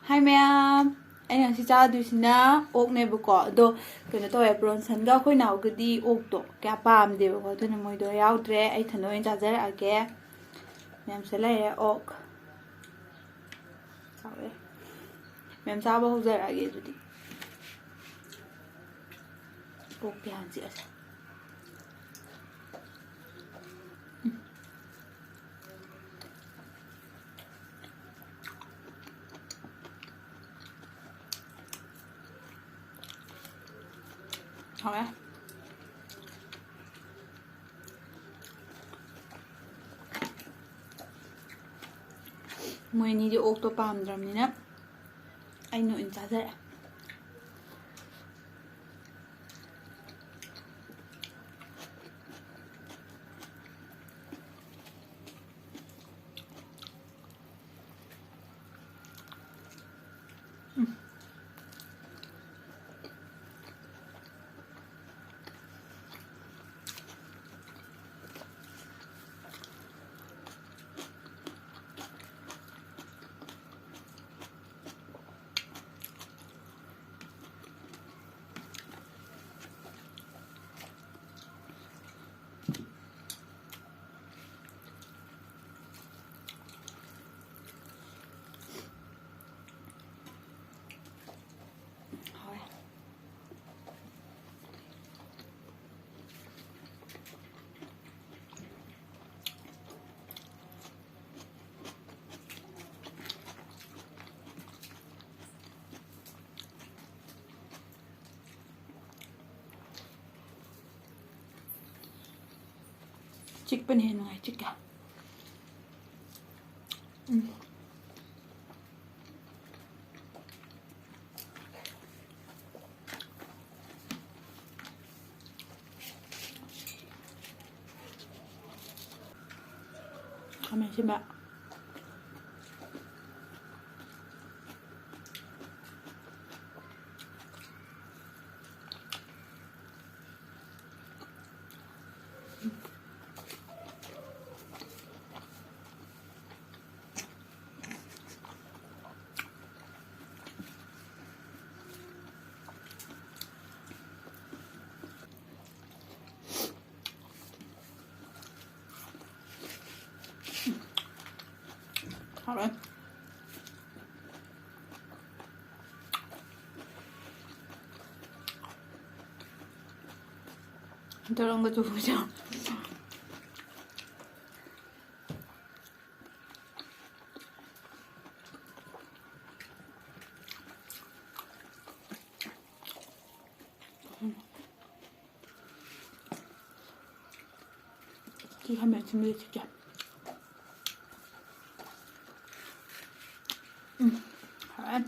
Hi ma'am, ꯑꯩꯅ ꯉꯁꯤ ꯆꯥꯗꯣꯏꯁꯤꯅ ꯑꯣꯛꯅꯦꯕꯀꯣ ꯑꯗꯣ ꯀꯩꯅꯣ ꯇꯧꯋꯦ ꯕ꯭ꯔꯣꯟꯁꯟꯒ ꯑꯩꯈꯣꯏ ꯅꯥꯎꯒꯗꯤ ꯑꯣꯛꯇꯣ ꯀꯌꯥ ꯄꯥꯝꯗꯦꯕꯀꯣ ꯑꯗꯨꯅ ꯃꯣꯏꯗꯣ ꯌꯥꯎꯗ꯭ꯔꯦ ꯑꯩ ꯊꯟꯗ ꯑꯣꯏꯅ ꯆꯥꯖꯔꯛꯑꯒꯦ ꯃꯌꯥꯝꯁꯦ ꯂꯩꯔꯦ ꯑꯣꯛ ꯆꯥꯎꯋꯦ ꯃꯌꯥꯝ ꯆꯥꯕ ꯍꯧꯖꯔꯛꯑꯒꯦ ꯑꯗꯨꯗꯤ ꯑꯣꯛꯇꯤ ꯍꯥꯟꯅ ꯆꯤꯛꯑꯁꯦ ꯍꯥꯎꯋꯦ ꯃꯣꯏ ꯑꯅꯤꯗꯤ ꯑꯣꯛꯇꯣ ꯄꯥꯝꯗ꯭ꯔꯕꯅꯤꯅ ꯑꯩꯅ ꯑꯣꯏꯅ ꯆꯥꯖꯔꯦ चिकन है ना चिक्का hमें से बा Alright. 저런 거 좋으죠? 이 하면 준비해 줄게. Alright.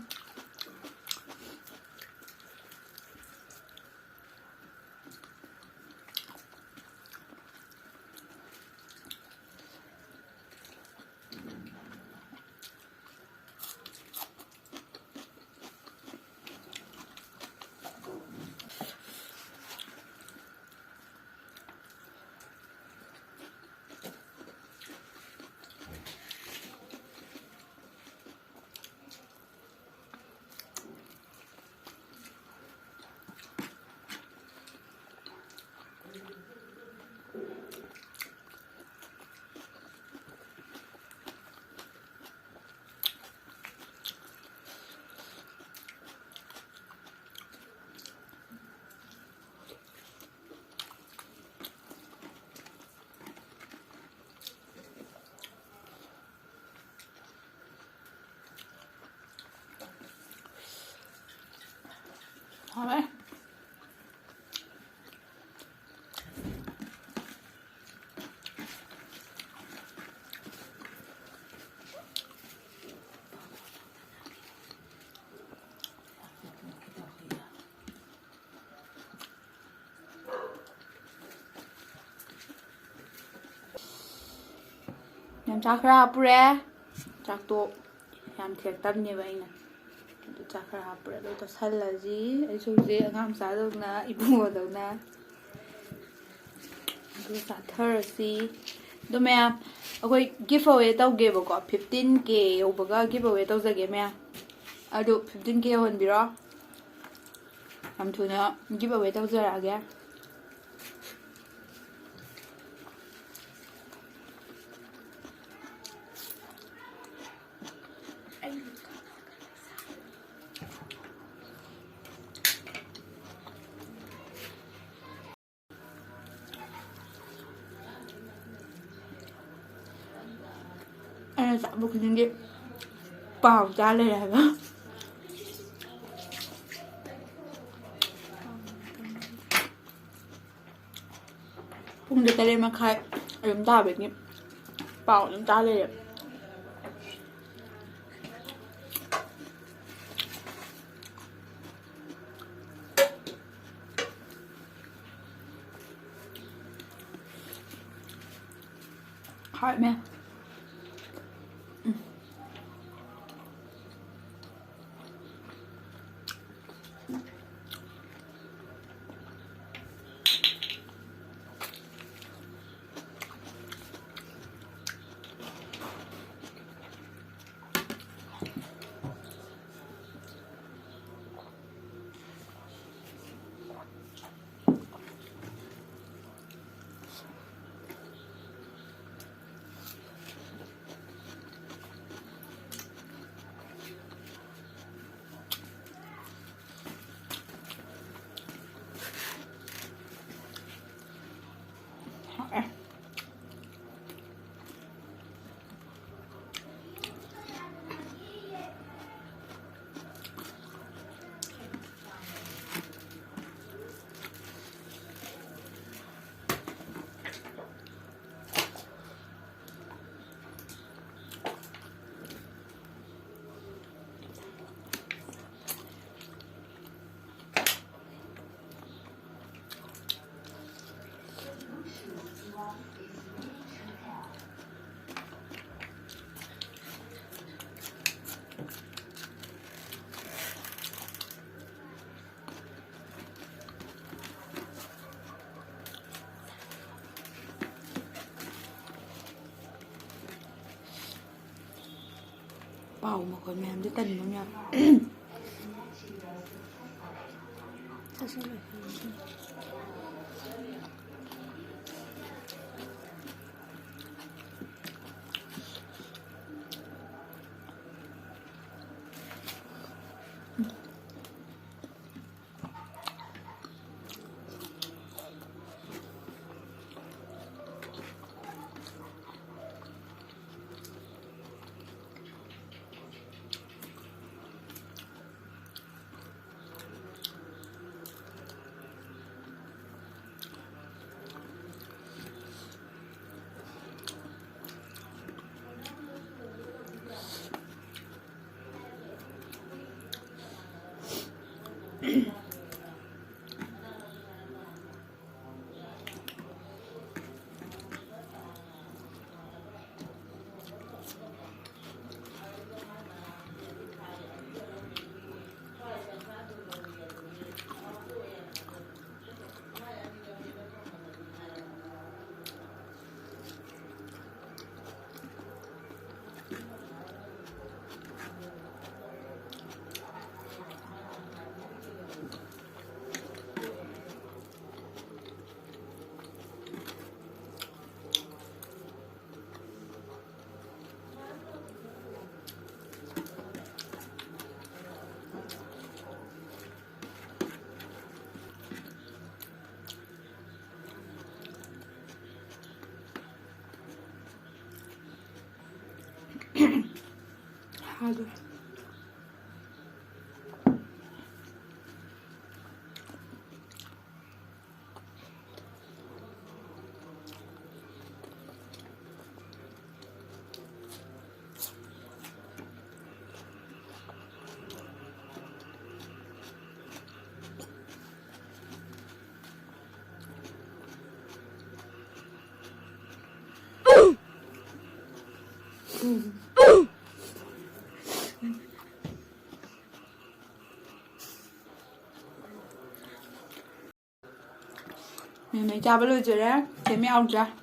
Alright. ꯌꯥꯝ ꯆꯥꯛ ꯈꯔ ꯍꯥꯞꯄꯨꯔꯦ ꯆꯥꯛꯇꯣ ꯌꯥꯝ ꯊꯦꯛꯇꯕꯅꯦꯕ ꯑꯩꯅ ꯑꯗꯨ ꯆꯥꯛ ꯈꯔ ꯍꯥꯞꯄꯨꯔꯦ ꯑꯗꯨ ꯇꯣꯠꯁꯜꯂꯁꯤ ꯑꯩꯁꯨ ꯍꯧꯖꯤꯛ ꯑꯉꯥꯡ ꯃꯆꯥꯗꯧꯅ ꯏꯕꯨꯡꯉꯣꯗꯧꯅ ꯑꯗꯨ ꯆꯥꯊꯔꯁꯤ ꯑꯗꯣ ꯃꯌꯥꯝ ꯑꯩꯈꯣꯏ ꯒꯤꯐ ꯑꯋꯦ ꯇꯧꯒꯦꯕꯀꯣ 15K ꯌꯧꯕꯒ ꯒꯤꯐ ꯑꯋꯦ ꯇꯧꯖꯒꯦ ꯃꯌꯥꯝ ꯑꯗꯨ 15K ꯌꯧꯍꯟꯕꯤꯔꯣ ꯌꯥꯝ ꯊꯨꯅ ꯒꯤꯞ ꯑꯋꯦ ꯇꯧꯖꯔꯛꯑꯒꯦ ꯑꯩꯅ ꯆꯥꯕ ꯈꯨꯗꯤꯡꯒꯤ ꯄꯥꯎ ꯆꯥ ꯂꯩꯔꯦ ꯍꯥꯏꯕ ꯄꯨꯡꯗ 8:30 ꯑꯗꯨꯝ ꯇꯥꯕꯒꯤ ꯄꯥꯎ ꯑꯗꯨꯝ ꯆꯥ ꯂꯩꯔꯦ Hot man. Wow, makan mềm với tần luôn nha. Sao sao lại Hadi. Mấy cha bắt lôi rồi đấy, thế mới ông cha.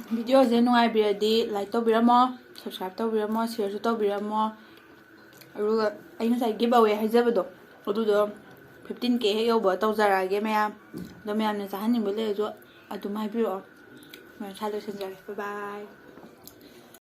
Video ꯚꯤꯗꯤꯑꯣꯁꯦ ꯅꯨꯡꯉꯥꯏꯕꯤꯔꯗꯤ ꯂꯥꯏꯛ ꯇꯧꯕꯤꯔꯝꯃꯣ ꯁꯕꯁꯀ꯭ꯔꯥꯏꯕ ꯇꯧꯕꯤꯔꯝꯃꯣ ꯁꯤꯌꯔꯁꯨ ꯇꯧꯕꯤꯔꯝꯃꯣ ꯑꯗꯨꯒ ꯑꯩ ꯉꯁꯥꯏ ꯒꯤꯞ ꯑꯋꯦ ꯍꯥꯏꯖꯕꯗꯣ ꯑꯗꯨꯗꯣ 15K ꯍꯦꯛ ꯌꯧꯕ ꯇꯧꯖꯔꯛꯑꯒꯦ ꯃꯌꯥꯝ ꯑꯗꯣ ꯃꯌꯥꯝꯅ ꯆꯥꯍꯟꯅꯤꯡꯕ ꯂꯩꯔꯁꯨ ꯑꯗꯨꯝ ꯍꯥꯏꯕꯤꯔꯛꯑꯣ ꯃꯌꯥꯝ ꯁꯥ ꯂꯣꯏꯁꯤꯟꯖꯔꯦ ꯕꯥꯏ ꯕꯥꯏ